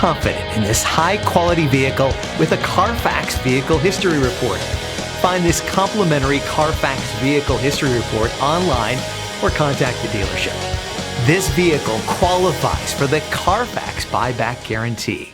confident in this high-quality vehicle with a Carfax Vehicle History Report. Find this complimentary Carfax Vehicle History Report online or contact the dealership. This vehicle qualifies for the Carfax Buyback Guarantee.